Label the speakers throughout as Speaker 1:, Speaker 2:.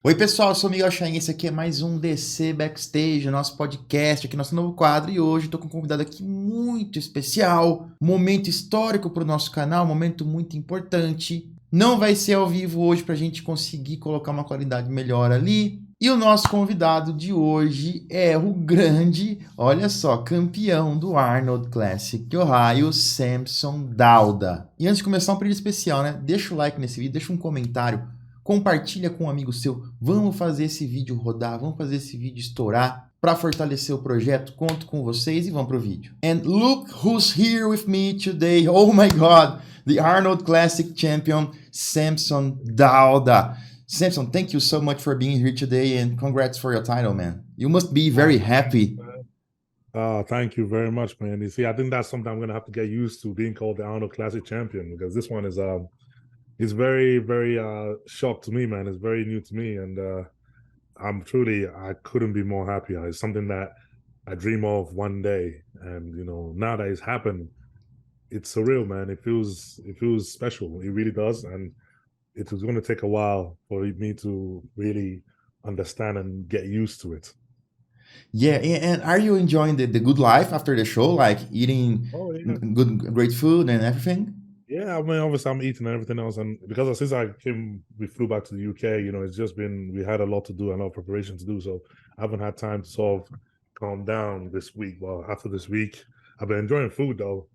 Speaker 1: Oi, pessoal, eu sou o Miguel. Esse aqui é mais um DC Backstage, nosso podcast, aqui nosso novo quadro. E hoje estou com um convidado aqui muito especial, momento histórico para o nosso canal, momento muito importante. Não vai ser ao vivo hoje para a gente conseguir colocar uma qualidade melhor ali. E o nosso convidado de hoje é o grande, olha só, campeão do Arnold Classic Ohio, Samson Dauda. E antes de começar, um pedido especial, né? Deixa o like nesse vídeo, deixa um comentário. Compartilha com um amigo seu. Vamos fazer esse vídeo rodar, vamos fazer esse vídeo estourar para fortalecer o projeto. Conto com vocês e vamos pro vídeo. And look who's here with me today. Oh my God, the Arnold Classic champion, Samson Dauda. Samson, thank you so much for being here today and congrats for your title, man. You must be very happy.
Speaker 2: Thank you very much, man. You see, I think that's something I'm gonna have to get used to, being called the Arnold Classic Champion, because this one is it's very, very shocked to me, man. It's very new to me, and I couldn't be more happier. It's something that I dream of one day, and now that it's happened, it's surreal, man. It feels special. It really does, and it was going to take a while for me to really understand and get used to it.
Speaker 1: Yeah, and are you enjoying the good life after the show, like eating
Speaker 2: Oh yeah.
Speaker 1: good, great food and everything?
Speaker 2: Yeah, I mean, obviously I'm eating and everything else, and because since we flew back to the UK, it's just been, we had a lot to do and a lot of preparation to do, so I haven't had time to sort of calm down this week. Well, after this week, I've been enjoying food though,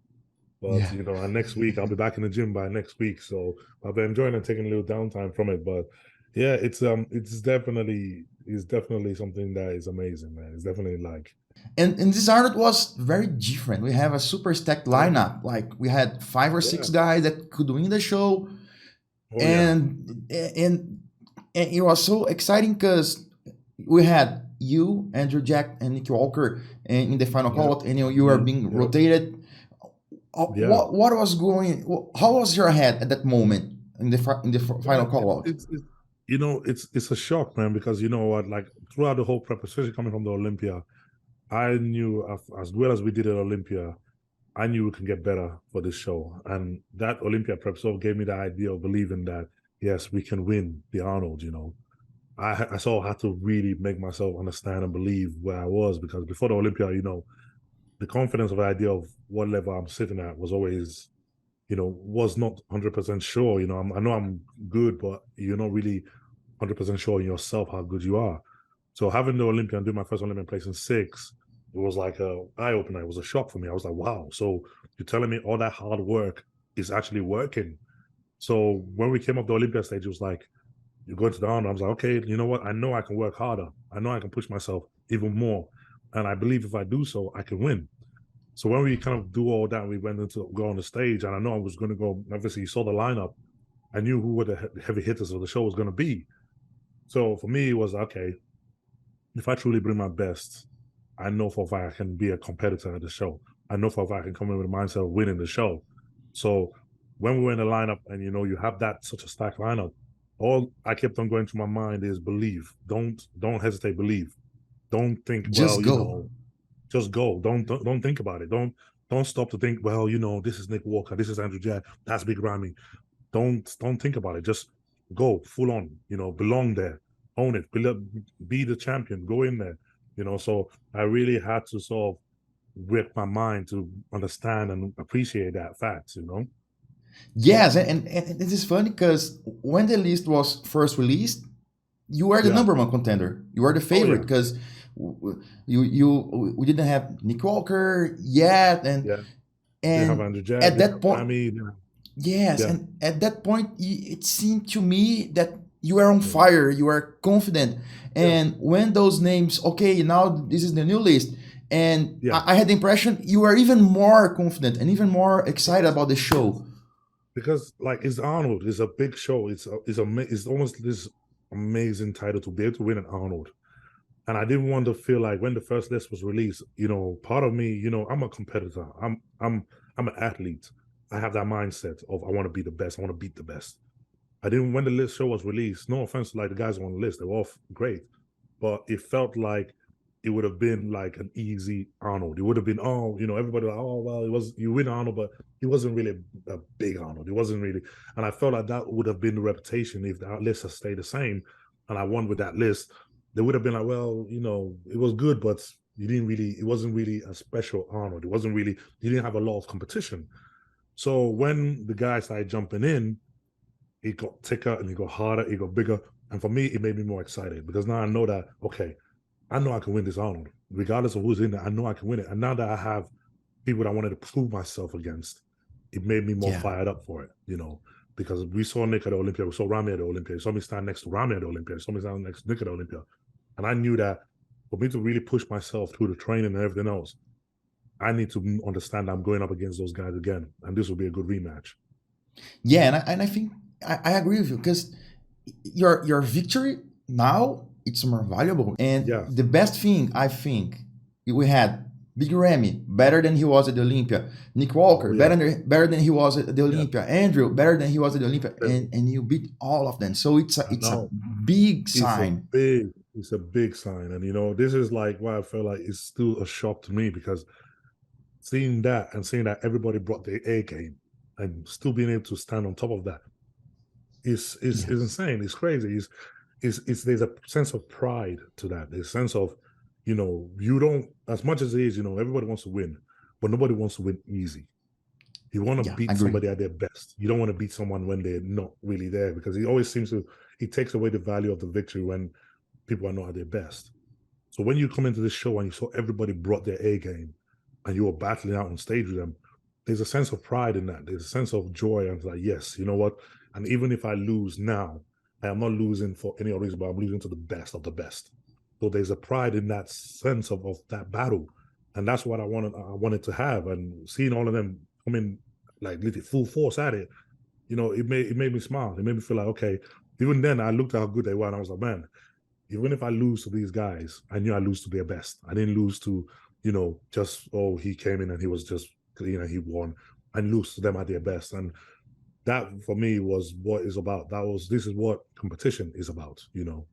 Speaker 2: but
Speaker 1: Yeah.
Speaker 2: and next week I'll be back in the gym by next week, so I've been enjoying and taking a little downtime from it. But yeah, it's definitely something that is amazing, man. It's definitely like,
Speaker 1: And this Arnold was very different. We have a super stacked
Speaker 2: yeah,
Speaker 1: lineup. Like we had five or
Speaker 2: yeah,
Speaker 1: six guys that could win the show,
Speaker 2: oh yeah,
Speaker 1: and it was so exciting because we had you, Andrew Jack, and Nicky Walker in the final
Speaker 2: yeah,
Speaker 1: call, and you were being
Speaker 2: yeah,
Speaker 1: rotated.
Speaker 2: yeah.
Speaker 1: What was going? How was your head at that moment in the final
Speaker 2: Yeah,
Speaker 1: call out?
Speaker 2: it's a shock, man, because you know what, like throughout the whole prep, especially coming from the Olympia, I knew as well as we did at Olympia, I knew we can get better for this show, and that Olympia prep sort of gave me the idea of believing that yes, we can win the Arnold. I sort of had to really make myself understand and believe where I was, because before the Olympia, the confidence of the idea of what level I'm sitting at was always, was not 100% sure. I know I'm good, but you're not really 100% sure in yourself how good you are. So having the Olympia and do my first Olympian place in six, it was like a eye opener. It was a shock for me. I was like, wow. So you're telling me all that hard work is actually working. So when we came up the Olympia stage, it was like, you're going to the Arnold. I was like, okay, you know what? I know I can work harder. I know I can push myself even more. And I believe if I do so, I can win. So when we kind of do all that, we went into go on the stage, and I know I was going to go. Obviously, you saw the lineup. I knew who were the heavy hitters of the show was going to be. So for me, it was okay. If I truly bring my best, I know for a fact I can be a competitor at the show. I know for a fact I can come in with the mindset of winning the show. So when we were in the lineup, and you have that such a stacked lineup, all I kept on going through my mind is believe. Don't hesitate. Believe. Don't think,
Speaker 1: Just
Speaker 2: well,
Speaker 1: go.
Speaker 2: just go. Don't think about it. Don't stop to think, well, this is Nick Walker, this is Andrew Jack, that's Big Ramy. Don't think about it. Just go full on. Belong there, own it, be the champion. Go in there. So I really had to sort of whip my mind to understand and appreciate that fact.
Speaker 1: Yes, and it is funny because when the list was first released, you were the
Speaker 2: Yeah.
Speaker 1: number one contender. You were the
Speaker 2: Oh
Speaker 1: favorite
Speaker 2: yeah.
Speaker 1: because we didn't have Nick Walker yet,
Speaker 2: Yeah. Didn't have
Speaker 1: and
Speaker 2: Andrew Jack.
Speaker 1: at
Speaker 2: Didn't
Speaker 1: that
Speaker 2: have
Speaker 1: point,
Speaker 2: Ramy.
Speaker 1: yes,
Speaker 2: Yeah.
Speaker 1: and at that point, it seemed to me that you were on
Speaker 2: Yeah.
Speaker 1: fire. You were confident,
Speaker 2: Yeah.
Speaker 1: and when those names, okay, now this is the new list, and
Speaker 2: Yeah.
Speaker 1: I had the impression you were even more confident and even more excited about the show.
Speaker 2: Because like it's Arnold, it's a big show. It's almost this amazing title to be able to win an Arnold. And I didn't want to feel like when the first list was released, part of me, I'm a competitor. I'm an athlete. I have that mindset of I want to be the best. I want to beat the best. I didn't when the list show was released. No offense to like the guys on the list, they were all great, but it felt like it would have been like an easy Arnold. It would have been, everybody like, oh well, it was you win Arnold, but he wasn't really a big Arnold. It wasn't really, and I felt like that would have been the reputation if that list had stayed the same. and I won with that list, they would have been like, well, you know, it was good, but it wasn't really a special Arnold. It wasn't really, you didn't have a lot of competition. So when the guys started jumping in, it got thicker and it got harder, it got bigger. And for me, it made me more excited because now I know that, okay, I know I can win this Arnold. Regardless of who's in there, I know I can win it. And now that I have people that I wanted to prove myself against, it made me more fired up for it, you know, because we saw Nick at the Olympia, we saw Rami at the Olympia, we saw me stand next to Rami at the Olympia, we saw me stand next to Nick at the Olympia. And I knew that for me to really push myself through the training and everything else, I need to understand I'm going up against those guys again. And this will be a good rematch.
Speaker 1: Yeah, and I think I agree with you because your victory now it's more valuable. And the best thing I think we had Big Ramy better than he was at the Olympia, Nick Walker better than he was at the Olympia, Andrew better than he was at the Olympia, and you beat all of them. So it's a big sign.
Speaker 2: It's a big sign, and you know this is like why I feel like it's still a shock to me because seeing that and seeing that everybody brought their A game and still being able to stand on top of that is insane. It's crazy. It's there's a sense of pride to that. There's a sense of, you know, you don't, as much as it is, you know, everybody wants to win, but nobody wants to win easy. You want to beat somebody at their best. You don't want to beat someone when they're not really there because it always seems to, it takes away the value of the victory when people are not at their best. So when you come into this show and you saw everybody brought their A game and you were battling out on stage with them, there's a sense of pride in that. There's a sense of joy. And it's like, yes, you know what? And even if I lose now, I am not losing for any other reason, but I'm losing to the best of the best. So there's a pride in that sense of that battle. And that's what I wanted to have. And seeing all of them come in like literally full force at it, you know, it made me smile. It made me feel like, okay, even then I looked at how good they were and I was like, man, even if I lose to these guys, I knew I lose to their best. I didn't lose to, you know, just, oh, he came in and he was just, you know, he won. I lose to them at their best. And that for me was what it's about. This is what competition is about, you know.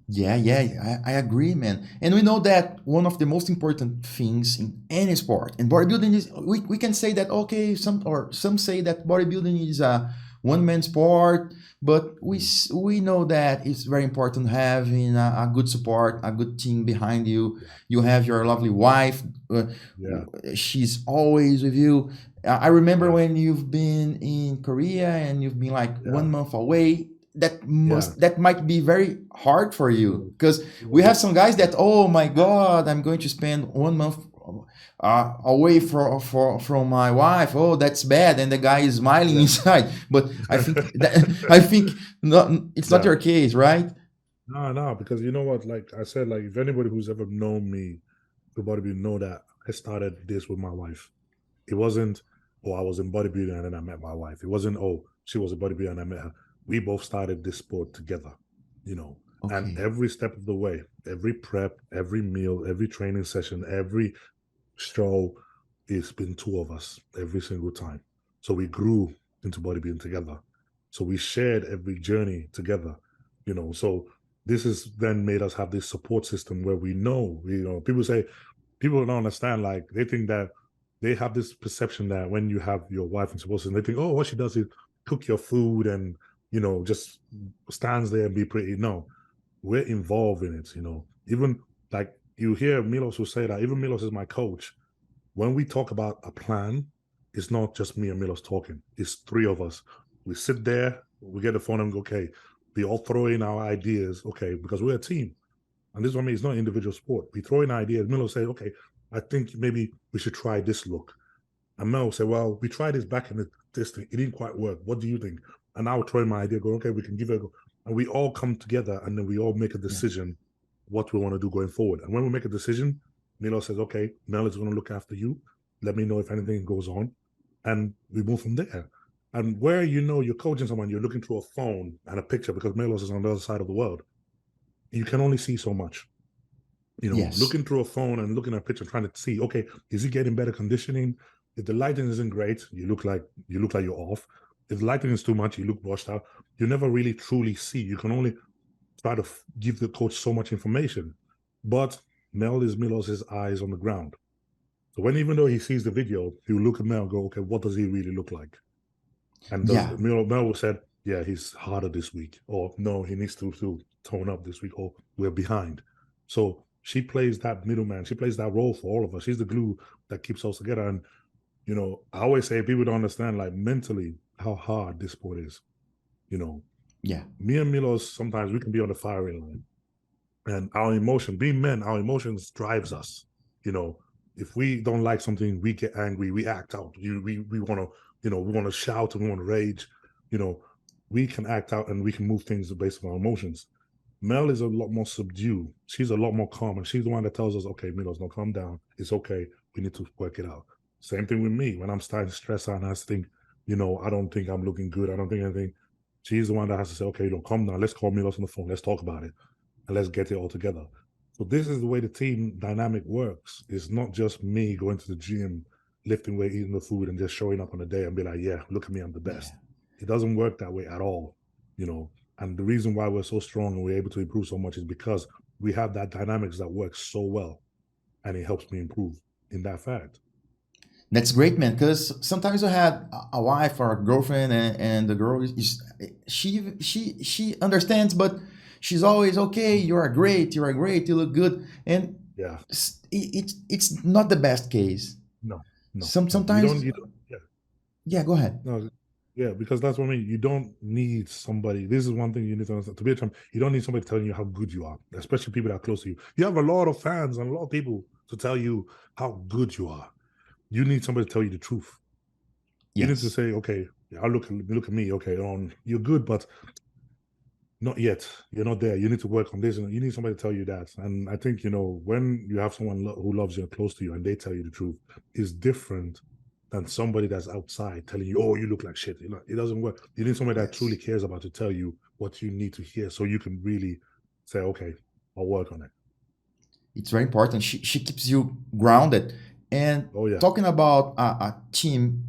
Speaker 1: Yeah, I agree, man. And we know that one of the most important things in any sport, and bodybuilding is, we can say that, okay, some say that bodybuilding is a one-man sport, but we know that it's very important having a good support, a good team behind you. You have your lovely wife. She's always with you. I remember when you've been in Korea and you've been like 1 month away. That might be very hard for you because we have some guys that, oh my God, I'm going to spend 1 month away from my wife. Oh, that's bad, and the guy is smiling inside. But I think it's not your case, right?
Speaker 2: No, because you know what? Like I said, like if anybody who's ever known me, everybody will know that I started this with my wife. It wasn't, oh, I was in bodybuilding and then I met my wife. It wasn't, oh, she was a bodybuilder and I met her. We both started this sport together, you know, and every step of the way, every prep, every meal, every training session, every show, it's been two of us every single time. So we grew into bodybuilding together. So we shared every journey together, you know. So this has then made us have this support system where we know, you know, people don't understand, like they think that they have this perception that when you have your wife and support system, they think, oh, what she does is cook your food and, you know, just stands there and be pretty. No, we're involved in it, you know. Even like you hear Milos will say that, even Milos is my coach. When we talk about a plan, it's not just me and Milos talking. It's three of us. We sit there, we get the phone and go, okay, we all throw in our ideas, okay, because we're a team. And this is what I mean, it's not an individual sport. We throw in ideas. Milos say, okay, I think maybe we should try this look. And Mel will say, well, we tried this back in this thing. It didn't quite work. What do you think? And I would throw in my idea, go, okay, we can give it a go. And we all come together and then we all make a decision what we want to do going forward. And when we make a decision, Milo says, okay, Mel is going to look after you. Let me know if anything goes on. And we move from there. And where, you know, you're coaching someone, you're looking through a phone and a picture because Milos is on the other side of the world. You can only see so much. You know, looking through a phone and looking at a picture, trying to see, okay, is he getting better conditioning? If the lighting isn't great, you look like you're off. If the lighting is too much, you look washed out. You never really truly see. You can only try to give the coach so much information. But Mel is Milos's eyes on the ground. So even though he sees the video, he'll look at Mel and go, okay, what does he really look like? And Mel said, yeah, he's harder this week, or no, he needs to tone up this week, or we're behind. So she plays that middleman. She plays that role for all of us. She's the glue that keeps us together. And, you know, I always say people don't understand, like, mentally how hard this sport is. You know,
Speaker 1: Yeah.
Speaker 2: me and Milos, sometimes we can be on the firing line. And our emotion, being men, our emotions drives us. You know, if we don't like something, we get angry, we act out. We want to, you know, we want to shout and we want to rage. You know, we can act out and we can move things based on our emotions. Mel is a lot more subdued. She's a lot more calm, and she's the one that tells us, okay, Milos, no, calm down. It's okay. We need to work it out. Same thing with me. When I'm starting to stress out and I think, you know, I don't think I'm looking good. I don't think anything. She's the one that has to say, okay, don't calm down. Let's call Milos on the phone. Let's talk about it. And let's get it all together. So this is the way the team dynamic works. It's not just me going to the gym, lifting weight, eating the food, and just showing up on a day and be like, yeah, look at me, I'm the best. Yeah. It doesn't work that way at all, you know. And the reason why we're so strong and we're able to improve so much is because we have that dynamics that works so well, and it helps me improve in that fact.
Speaker 1: That's great, man. Because sometimes you had a wife or a girlfriend, and the girl is she understands, but she's always okay. You are great. You are great. You look good, and
Speaker 2: yeah,
Speaker 1: it's not the best case.
Speaker 2: No.
Speaker 1: Sometimes. Yeah. Go ahead.
Speaker 2: No. Yeah, because that's what I mean. You don't need somebody. This is one thing you need to understand. To be a champ, you don't need somebody telling you how good you are, especially people that are close to you. You have a lot of fans and a lot of people to tell you how good you are. You need somebody to tell you the truth. Yes. You need to say, okay, I'll look at me. Okay, you're good, but not yet. You're not there. You need to work on this. And you need somebody to tell you that. And I think, you know, when you have someone who loves you and close to you and they tell you the truth, is different than somebody that's outside telling you, oh, you look like shit. You know, it doesn't work. You need somebody that truly cares about to tell you what you need to hear so you can really say, okay, I'll work on it.
Speaker 1: It's very important. She keeps you grounded. And talking about a team,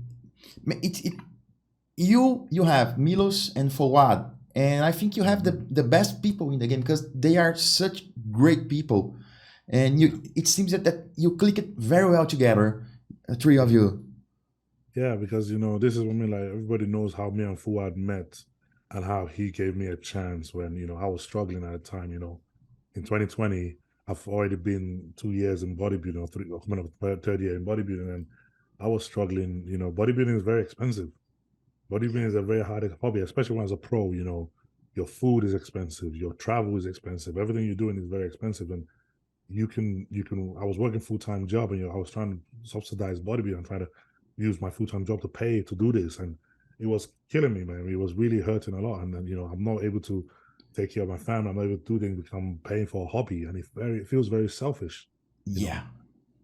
Speaker 1: you have Milos and Fuad, and I think you have the best people in the game because they are such great people, and it seems that you click it very well together, the three of you.
Speaker 2: Yeah, because, you know, this is what I mean, like, everybody knows how me and Fuad met and how he gave me a chance when, you know, I was struggling at the time. You know, in 2020, I've already been 2 years in bodybuilding, coming up third year in bodybuilding, and I was struggling. You know, bodybuilding is very expensive. Bodybuilding is a very hard hobby, especially when as a pro. You know, your food is expensive, your travel is expensive, everything you're doing is very expensive, and you can. I was working full-time job, and, you know, I was trying to subsidize bodybuilding and try to use my full-time job to pay to do this, and it was killing me, man. It was really hurting a lot, and then, you know, I'm not able to take care of my family. I'm not able to do things because I'm paying for a hobby, and it feels very selfish.
Speaker 1: Yeah.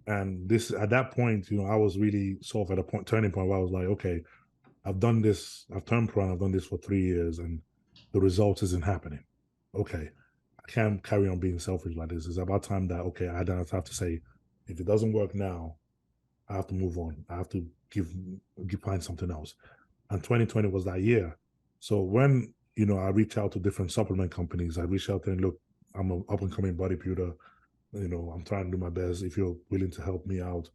Speaker 2: Know? And this, at that point, you know, I was really sort of at a turning point where I was like, okay, I've done this, I've turned pro, and I've done this for 3 years, and the result isn't happening. Okay, I can't carry on being selfish like this. It's about time that, okay, I have to say, if it doesn't work now, I have to move on. I have to find something else. And 2020 was that year. So when, you know, I reached out to different supplement companies, I reached out there and, look, I'm an up and coming bodybuilder. You know, I'm trying to do my best. If you're willing to help me out,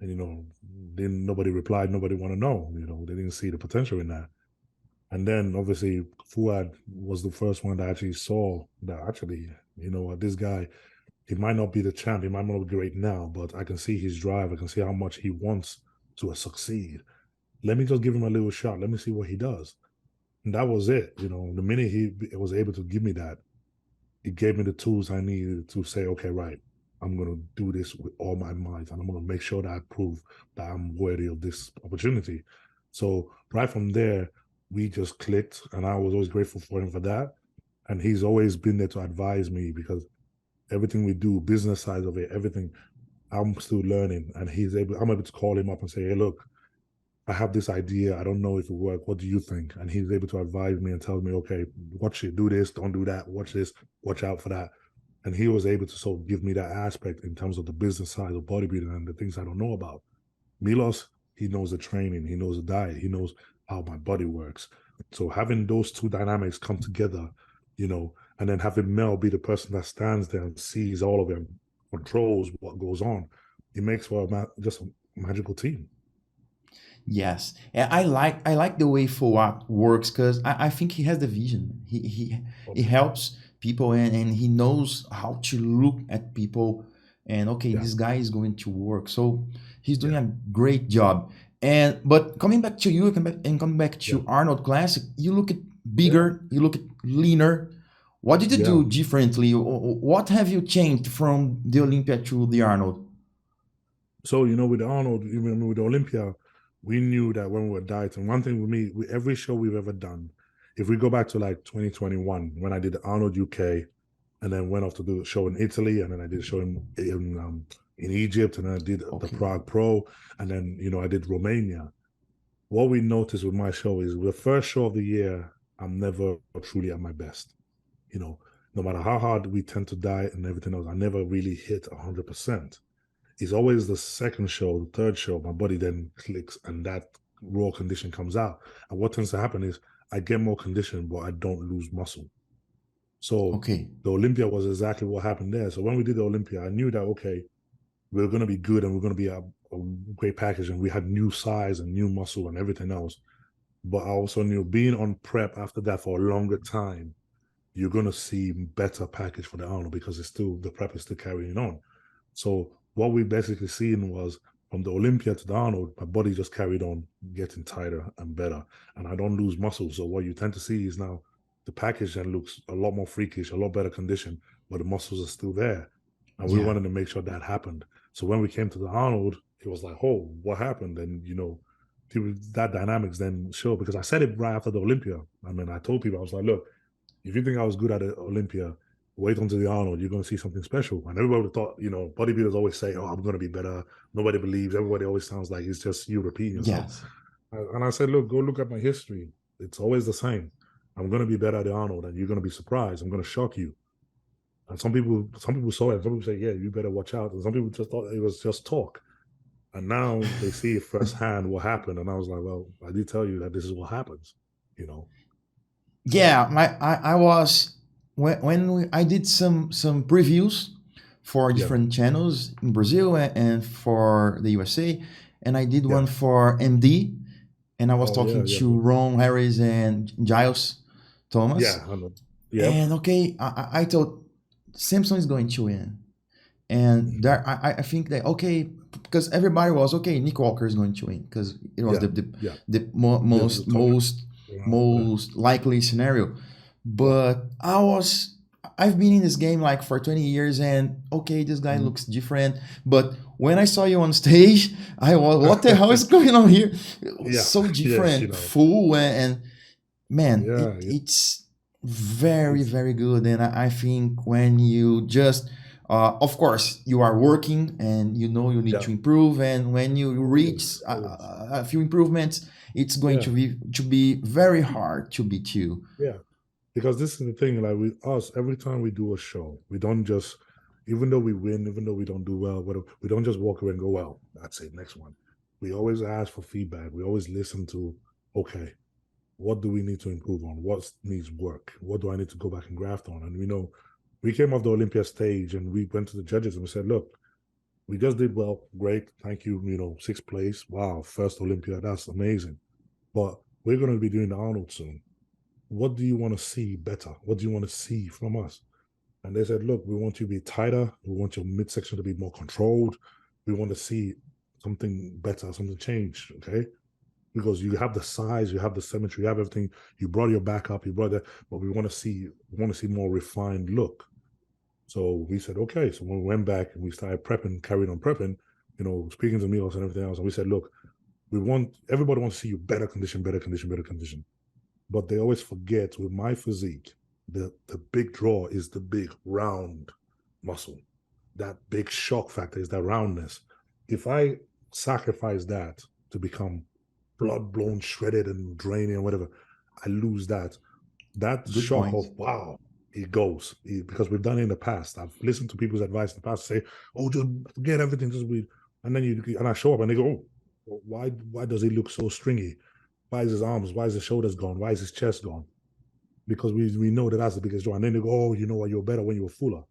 Speaker 2: and, you know, then nobody replied. Nobody want to know. You know, they didn't see the potential in that. And then obviously Fuad was the first one that actually saw that actually, you know, this guy, he might not be the champ, he might not be great now, but I can see his drive. I can see how much he wants to succeed. Let me just give him a little shot. Let me see what he does. And that was it. You know, the minute he was able to give me that, it gave me the tools I needed to say, okay, right, I'm going to do this with all my might, and I'm going to make sure that I prove that I'm worthy of this opportunity. So right from there, we just clicked, and I was always grateful for him for that. And he's always been there to advise me, because everything we do, business side of it, everything, I'm still learning. And I'm able to call him up and say, hey, look, I have this idea. I don't know if it will work. What do you think? And he's able to advise me and tell me, okay, watch it, do this, don't do that, watch this, watch out for that. And he was able to sort of give me that aspect in terms of the business side of bodybuilding and the things I don't know about. Milos, he knows the training, he knows the diet, he knows how my body works. So having those two dynamics come together, you know, and then having Mel be the person that stands there and sees all of them, controls what goes on, it makes for just a magical team.
Speaker 1: Yes, and I like the way Fuad works because I think he has the vision. He
Speaker 2: Okay.
Speaker 1: helps people and he knows how to look at people and okay,
Speaker 2: Yeah.
Speaker 1: this guy is going to work. So he's doing
Speaker 2: Yeah.
Speaker 1: a great job. And but coming back to you and coming back
Speaker 2: Yeah.
Speaker 1: to Arnold Classic, you look at
Speaker 2: Yeah.
Speaker 1: bigger, you look at leaner. What did you
Speaker 2: Yeah.
Speaker 1: do differently? What have you changed from the Olympia to the Arnold?
Speaker 2: So, you know, with Arnold, even with Olympia, we knew that when we were dieting, one thing with me, with every show we've ever done, if we go back to like 2021, when I did the Arnold UK, and then went off to do a show in Italy, and then I did a show in Egypt, and then I did the
Speaker 1: Okay.
Speaker 2: Prague Pro, and then, you know, I did Romania. What we noticed with my show is the first show of the year, I'm never truly at my best. You know, no matter how hard we tend to diet and everything else, I never really hit 100%. It's always the second show, the third show, my body then clicks and that raw condition comes out. And what tends to happen is I get more condition, but I don't lose muscle. So
Speaker 1: Okay.
Speaker 2: the Olympia was exactly what happened there. So when we did the Olympia, I knew that, okay, we are going to be good and we're going to be a great package. And we had new size and new muscle and everything else. But I also knew being on prep after that for a longer time, you're going to see better package for the Arnold because it's still, the prep is still carrying on. So what we basically seen was from the Olympia to the Arnold, my body just carried on getting tighter and better, and I don't lose muscle. So what you tend to see is now the package then looks a lot more freakish, a lot better condition, but the muscles are still there, and we
Speaker 1: Yeah.
Speaker 2: wanted to make sure that happened. So when we came to the Arnold, it was like, oh, what happened? And you know, that dynamics then show because I said it right after the Olympia. I mean, I told people I was like, look, if you think I was good at the Olympia, wait until the Arnold, you're going to see something special. And everybody thought, you know, bodybuilders always say, oh, I'm going to be better. Nobody believes. Everybody always sounds like it's just you repeating yourself.
Speaker 1: Yes.
Speaker 2: And I said, look, go look at my history. It's always the same. I'm going to be better at the Arnold and you're going to be surprised. I'm going to shock you. And some people saw it. Some people say, yeah, you better watch out. And some people just thought it was just talk. And now they see firsthand what happened. And I was like, well, I did tell you that this is what happens, you know?
Speaker 1: Yeah, I was I did some previews for
Speaker 2: Yeah.
Speaker 1: different channels in Brazil and for the USA, and I did
Speaker 2: Yeah.
Speaker 1: one for MD, and I was
Speaker 2: Oh,
Speaker 1: talking
Speaker 2: yeah,
Speaker 1: to Ron Harris and Giles Thomas.
Speaker 2: Yeah, I know. Yep.
Speaker 1: And okay, I thought Samson is going to win, and there I think that okay because everybody was okay. Nick Walker is going to win because it was
Speaker 2: Yeah.
Speaker 1: the most likely scenario. But I've been in this game like for 20 years and okay, this guy looks different. But when I saw you on stage, I was, what the hell is going on here? It was
Speaker 2: Yeah.
Speaker 1: so different,
Speaker 2: Yes, you know.
Speaker 1: full and man,
Speaker 2: Yeah,
Speaker 1: it's very, very good. And I think when you just, of course, you are working and you know you need
Speaker 2: Yeah.
Speaker 1: to improve. And when you reach
Speaker 2: Always.
Speaker 1: a few improvements, it's going
Speaker 2: Yeah.
Speaker 1: to be very hard to beat you.
Speaker 2: Yeah. Because this is the thing, like with us, every time we do a show, we don't just, even though we win, even though we don't do well, whatever, we don't just walk away and go, well, that's it, next one. We always ask for feedback. We always listen to, okay, what do we need to improve on? What needs work? What do I need to go back and graft on? And we know we came off the Olympia stage and we went to the judges and we said, look, we just did well. Great. Thank you. You know, 6th place. Wow. First Olympia. That's amazing. But we're going to be doing the Arnold soon. What do you want to see better? What do you want to see from us? And they said, look, we want you to be tighter. We want your midsection to be more controlled. We want to see something better, something change. Okay. Because you have the size, you have the symmetry, you have everything. You brought your back up, you brought that, but we want to see more refined look. So we said, okay. So when we went back and we started prepping, carried on prepping, you know, speaking to meals and everything else, and we said, look, everybody wants to see you better condition. But they always forget with my physique, the big draw is the big round muscle. That big shock factor is that roundness. If I sacrifice that to become blood blown, shredded, and draining, and whatever, I lose that. That
Speaker 1: Good
Speaker 2: shock
Speaker 1: point.
Speaker 2: of wow, it goes because we've done it in the past. I've listened to people's advice in the past say, "Oh, just forget everything, just breathe." And then I show up and they go, "Oh, why does he look so stringy? Why is his arms? Why is his shoulders gone? Why is his chest gone?" Because we know that that's the biggest draw. And then they go, "Oh, you know what? You're better when you're fuller."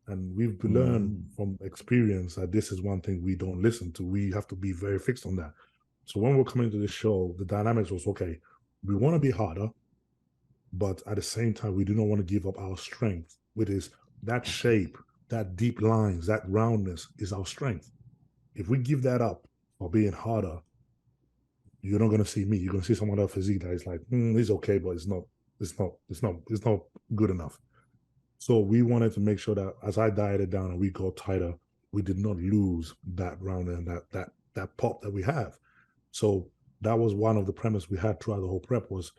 Speaker 2: And we've learned from experience that this is one thing we don't listen to. We have to be very fixed on that. So when we're coming to the show, the dynamics was, okay, we want to be harder, but at the same time, we do not want to give up our strength, which is that shape, that deep lines, that roundness is our strength. If we give that up for being harder, you're not going to see me. You're going to see someone else physique that is like, it's okay, but it's not good enough. So we wanted to make sure that as I dieted down and we got tighter, we did not lose that round and that pop that we have. So that was one of the premise we had throughout the whole prep was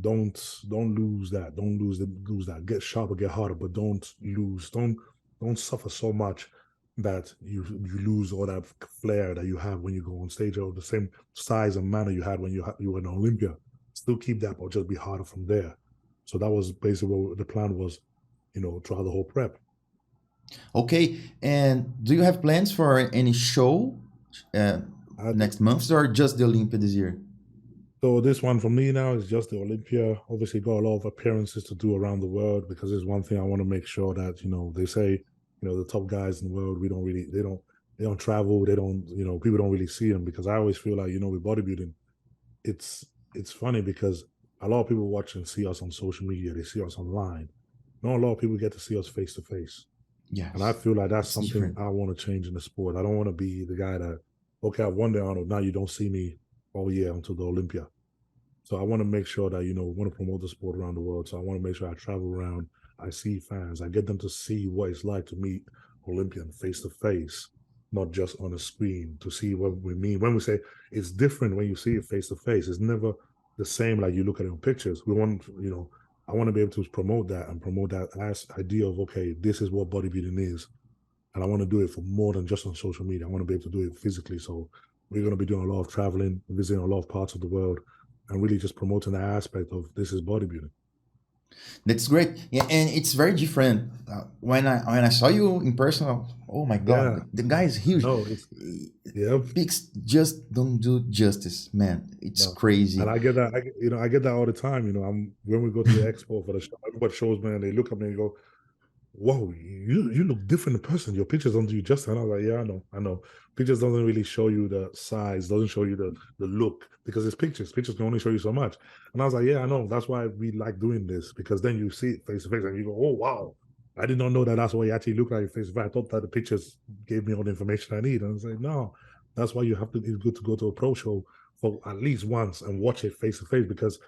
Speaker 2: don't lose that. Don't lose that. Get sharper, get harder, but don't suffer so much that you lose all that flair that you have when you go on stage, or the same size and manner you had when you were in Olympia. Still keep that, but just be harder from there. So that was basically what the plan was, throughout the whole prep.
Speaker 1: Okay, and do you have plans for any show next month, or just the Olympia this year?
Speaker 2: So this one for me now is just the Olympia. Obviously got a lot of appearances to do around the world, because there's one thing I want to make sure that, they say, the top guys in the world, they don't travel, they don't, people don't really see them, because I always feel like, with bodybuilding, it's funny because a lot of people watch and see us on social media, they see us online. Not a lot of people get to see us face to face.
Speaker 1: Yes.
Speaker 2: And I feel like that's something
Speaker 1: different.
Speaker 2: I want to change in the sport. I don't want to be the guy that, okay, I won the Arnold, now you don't see me all year until the Olympia. So I want to make sure that, we want to promote the sport around the world. So I want to make sure I travel around, I see fans, I get them to see what it's like to meet Olympian face to face, not just on a screen, to see what we mean. When we say it's different when you see it face to face, it's never the same like you look at it in pictures. We want, I want to be able to promote that as idea of, okay, this is what bodybuilding is. And I want to do it for more than just on social media. I want to be able to do it physically. So we're going to be doing a lot of traveling, visiting a lot of parts of the world, and really just promoting that aspect of this is bodybuilding.
Speaker 1: That's great. Yeah, and it's very different. When I saw you in person, oh my God,
Speaker 2: Yeah.
Speaker 1: the guy is huge.
Speaker 2: No,
Speaker 1: Pics just don't do justice, man. It's crazy.
Speaker 2: And I get that, I get that all the time. When we go to the expo for the show, everybody shows me and they look at me and go, whoa, you look different in person. Your pictures don't do you justice. And I was like, yeah, I know. Pictures doesn't really show you the size, doesn't show you the look, because it's pictures. Pictures can only show you so much. And I was like, yeah, I know. That's why we like doing this, because then you see it face to face and you go, oh, wow. I did not know that that's what you actually look like face to face. I thought that the pictures gave me all the information I need. And I was like, no, that's why it's good to go to a pro show for at least once and watch it face to face, because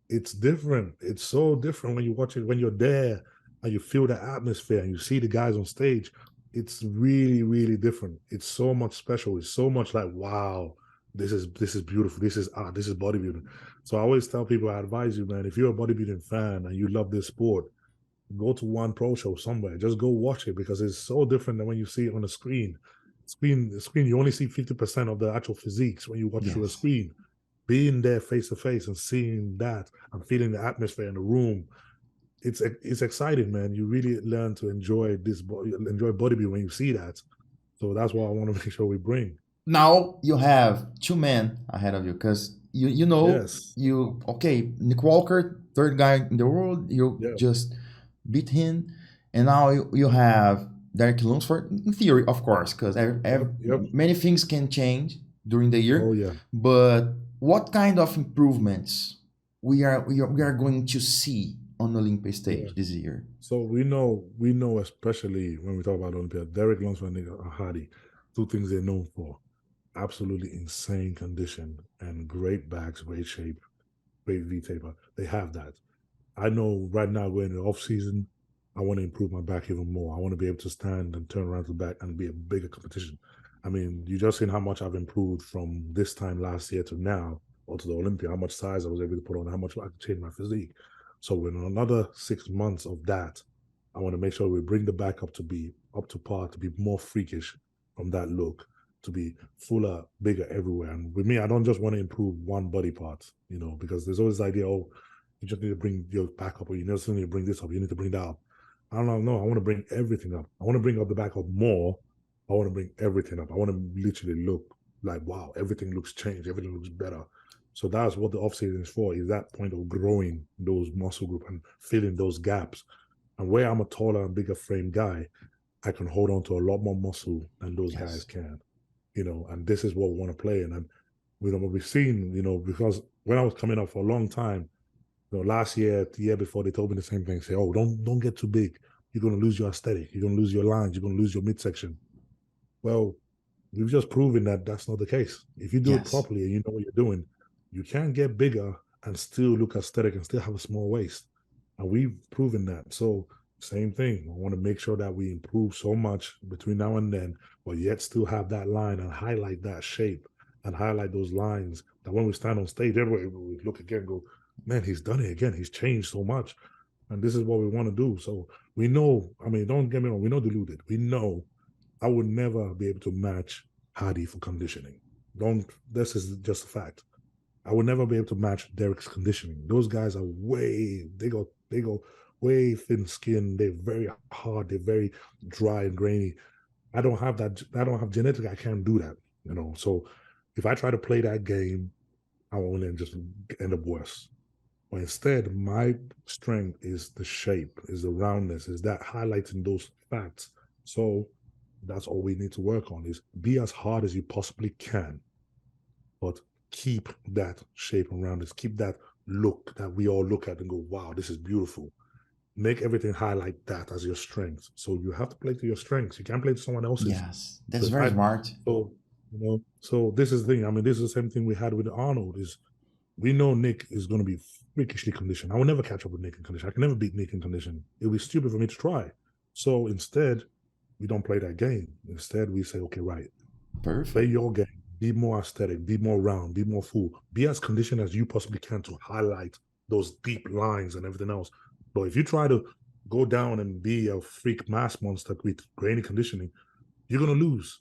Speaker 2: it's different. It's so different when you watch it, when you're there and you feel the atmosphere and you see the guys on stage. It's really, really different. It's so much special. It's so much like, wow, this is beautiful. This is bodybuilding. So I always tell people, I advise you, man, if you're a bodybuilding fan and you love this sport, go to one pro show somewhere. Just go watch it, because it's so different than when you see it on the screen. The screen, you only see 50% of the actual physiques when you watch through a screen. Being there face to face and seeing that and feeling the atmosphere in the room, it's exciting, man. You really learn to enjoy bodybuilding when you see that. So that's what I want to make sure we bring.
Speaker 1: Now you have two men ahead of you, because okay, Nick Walker, third guy in the world, just beat him, and now you have Derek Lunsford, in theory, of course, because many things can change during the year.
Speaker 2: Oh yeah.
Speaker 1: But what kind of improvements we are going to see on the Olympia stage this year?
Speaker 2: So we know, especially when we talk about Olympia, Derek Lunsford and Hardy, two things they're known for: absolutely insane condition and great backs, great shape, great V-taper. They have that. I know right now we're in the off season. I want to improve my back even more. I want to be able to stand and turn around to the back and be a bigger competition. I mean, you just seen how much I've improved from this time last year to now, or to the Olympia, how much size I was able to put on, how much I could change my physique. So in another 6 months of that, I want to make sure we bring the back up to be up to par, to be more freakish from that look, to be fuller, bigger everywhere. And with me, I don't just want to improve one body part, because there's always the idea, oh, you just need to bring your back up, or you need to bring this up, you need to bring that up. I don't know. I want to bring everything up. I want to bring up the back up more. I want to bring everything up. I want to literally look like, wow, everything looks changed, everything looks better. So that's what the off-season is for, is that point of growing those muscle group and filling those gaps. And where I'm a taller and bigger frame guy, I can hold on to a lot more muscle than those guys can, and this is what we want to play in. And what we've seen, because when I was coming up for a long time, last year, the year before, they told me the same thing. Say, oh, don't get too big. You're going to lose your aesthetic. You're going to lose your lines. You're going to lose your midsection. Well, we've just proven that that's not the case. If you do it properly and you know what you're doing, you can get bigger and still look aesthetic and still have a small waist. And we've proven that. So same thing. I want to make sure that we improve so much between now and then, but yet still have that line and highlight that shape and highlight those lines that when we stand on stage, everybody will look again and go, man, he's done it again. He's changed so much. And this is what we want to do. So we know, don't get me wrong, we're not deluded. We know I would never be able to match Hadi for conditioning. This is just a fact. I would never be able to match Derek's conditioning. Those guys are they go way thin skin. They're very hard. They're very dry and grainy. I don't have that. I don't have genetic. I can't do that, So if I try to play that game, I will only just end up worse. But instead, my strength is the shape, is the roundness, is that highlighting those facts. So that's all we need to work on, is be as hard as you possibly can, but keep that shape and roundness, keep that look that we all look at and go, wow, this is beautiful. Make everything highlight that as your strength. So you have to play to your strengths. You can't play to someone else's.
Speaker 1: Yes, that's very smart.
Speaker 2: So, so this is the thing. This is the same thing we had with Arnold, is we know Nick is going to be freakishly conditioned. I will never catch up with Nick in condition. I can never beat Nick in condition. It would be stupid for me to try. So instead, we don't play that game. Instead, we say, okay, right.
Speaker 1: Perfect.
Speaker 2: Play your game. Be more aesthetic. Be more round. Be more full. Be as conditioned as you possibly can to highlight those deep lines and everything else. But if you try to go down and be a freak mass monster with grainy conditioning, you're going to lose.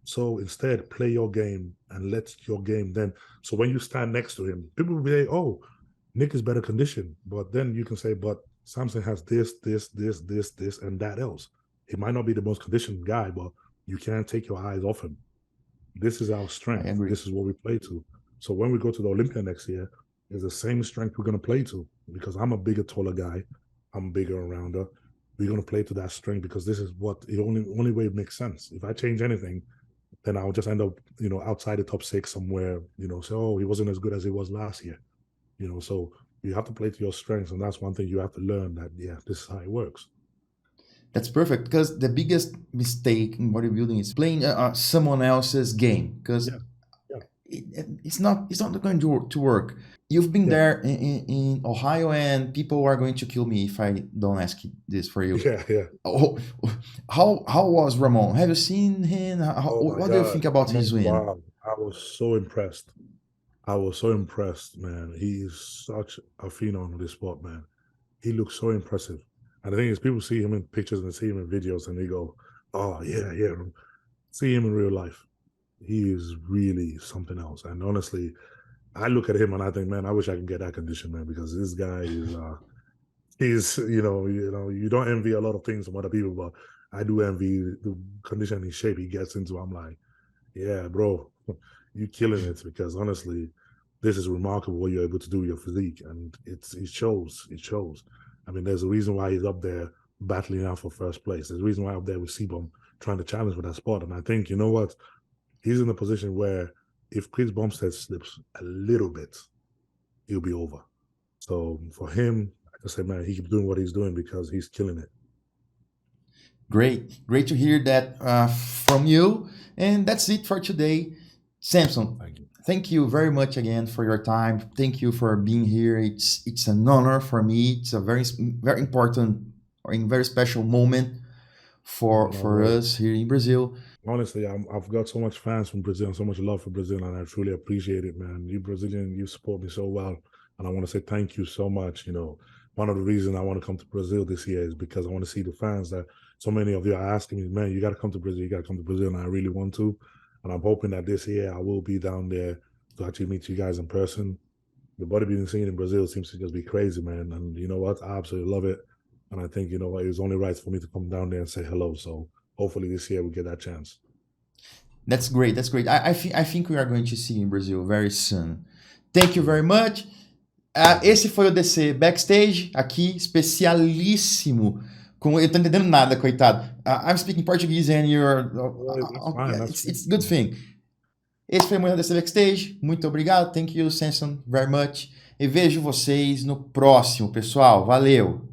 Speaker 2: So instead, play your game and let your game then. So when you stand next to him, people will be like, oh, Nick is better conditioned. But then you can say, but Samson has this, and that else. He might not be the most conditioned guy, but you can't take your eyes off him. This is our strength. This is what we play to. So when we go to the Olympia next year, it's the same strength we're going to play to, because I'm a bigger, taller guy. I'm bigger and rounder. We're going to play to that strength, because this is what the only way it makes sense. If I change anything, then I'll just end up, outside the top 6 somewhere, say, oh, he wasn't as good as he was last year. So you have to play to your strengths. And that's one thing you have to learn, that, yeah, this is how it works.
Speaker 1: That's perfect, because the biggest mistake in bodybuilding is playing someone else's game, because it's not going to work. You've been there in Ohio, and people are going to kill me if I don't ask this for you.
Speaker 2: Yeah.
Speaker 1: Oh, how was Ramon? Have you seen him? What do you think about his win?
Speaker 2: Wow, I was so impressed. Man. He is such a phenom of this sport, man. He looks so impressive. And the thing is, people see him in pictures and see him in videos, and they go, oh, yeah. See him in real life. He is really something else. And honestly, I look at him and I think, man, I wish I could get that condition, man, because this guy is, he's, you don't envy a lot of things from other people, but I do envy the conditioning shape he gets into. I'm like, yeah, bro, you're killing it, because honestly, this is remarkable what you're able to do with your physique, and it shows. There's a reason why he's up there battling out for first place. There's a reason why up there with Cupom trying to challenge for that spot. And I think, you know what? He's in a position where if Chris Bumstead slips a little bit, he'll be over. So for him, I say, man, he keeps doing what he's doing because he's killing it.
Speaker 1: Great to hear that from you. And that's it for today. Samson, thank you very much again for your time. Thank you for being here. It's an honor for me. It's a very, very important and very special moment for us here in Brazil.
Speaker 2: Honestly, I've got so much fans from Brazil and so much love for Brazil, and I truly appreciate it, man. You Brazilian, you support me so well, and I want to say thank you so much. One of the reasons I want to come to Brazil this year is because I want to see the fans that so many of you are asking me, man, you got to come to Brazil, and I really want to. And I'm hoping that this year I will be down there to actually meet you guys in person. The bodybuilding scene in Brazil seems to just be crazy, man. And you know what? I absolutely love it. And I think, it was only right for me to come down there and say hello. So hopefully this year we get that chance.
Speaker 1: That's great. I think we are going to see you in Brazil very soon. Thank you very much. Esse foi o DC Backstage, aqui, especialíssimo. Eu tô entendendo nada, coitado. I'm speaking Portuguese and you're...
Speaker 2: Fine,
Speaker 1: it's a good thing. Esse foi mais um DC Backstage. Muito obrigado. Thank you, Samson, very much. E vejo vocês no próximo, pessoal. Valeu!